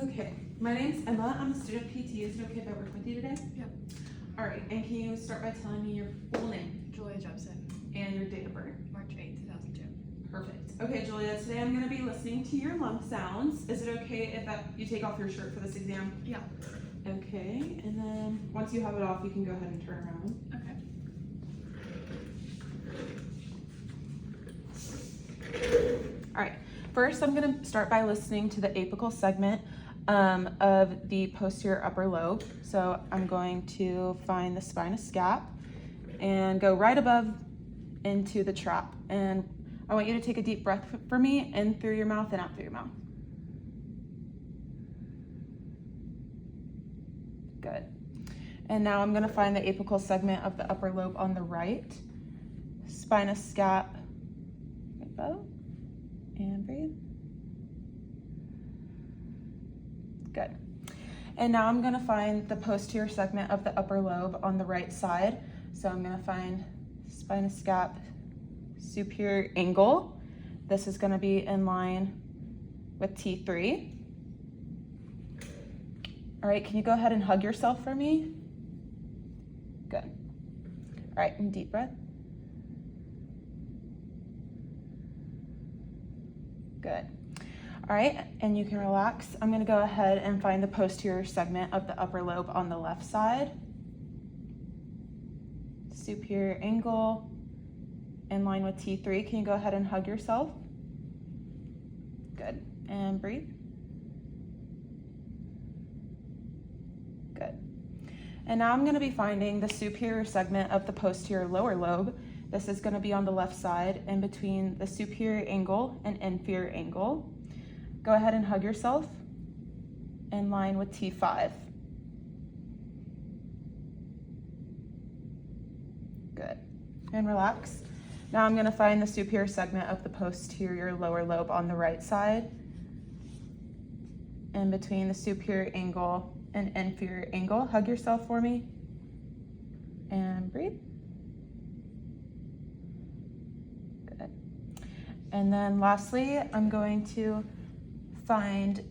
Okay, my name's Emma. I'm a student PT. Is it okay if I work with you today? Yep. All right, and can you start by telling me your full name Julia Jepson, and your date of birth? March 8th, 2002. Perfect. Okay, Julia, today I'm going to be listening to your lung sounds. Is it okay if you take off your shirt for this exam? Yeah. Okay, and then once you have it off, you can go ahead and turn around. Okay. All right, first I'm going to start by listening to the apical segment of the posterior upper lobe. So I'm going to find the spinous gap and go right above into the trap. And I want you to take a deep breath for me, in through your mouth and out through your mouth. Good. And now I'm going to find the apical segment of the upper lobe on the right. Spinous gap above, and breathe. Good. And now I'm going to find the posterior segment of the upper lobe on the right side. So I'm going to find spinous gap, superior angle. This is going to be in line with T3. All right, can you go ahead and hug yourself for me? Good. All right, and deep breath. Good. All right, and you can relax. I'm going to go ahead and find the posterior segment of the upper lobe on the left side. Superior angle, in line with T3. Can you go ahead and hug yourself? Good. And breathe. Good. And now I'm going to be finding the superior segment of the posterior lower lobe. This is going to be on the left side, in between the superior angle and inferior angle. Go ahead and hug yourself, in line with T5. Good. And relax. Now I'm going to find the superior segment of the posterior lower lobe on the right side, in between the superior angle and inferior angle. Hug yourself for me, and breathe. Good. And then lastly, I'm going to find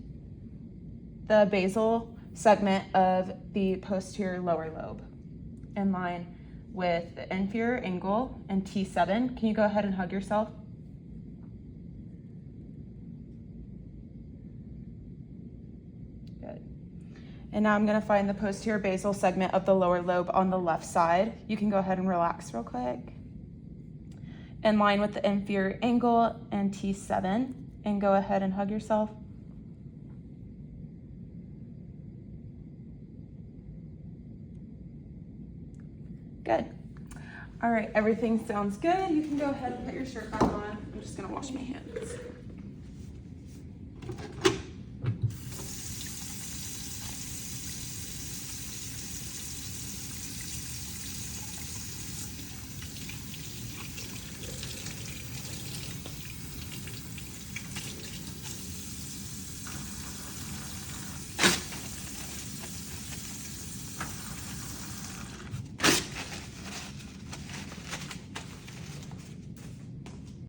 the basal segment of the posterior lower lobe, in line with the inferior angle and T7. Can you go ahead and hug yourself? Good. And now I'm going to find the posterior basal segment of the lower lobe on the left side. You can go ahead and relax real quick. In line with the inferior angle and T7, and go ahead and hug yourself. Good. All right, everything sounds good. You can go ahead and put your shirt back on. I'm just gonna wash my hands.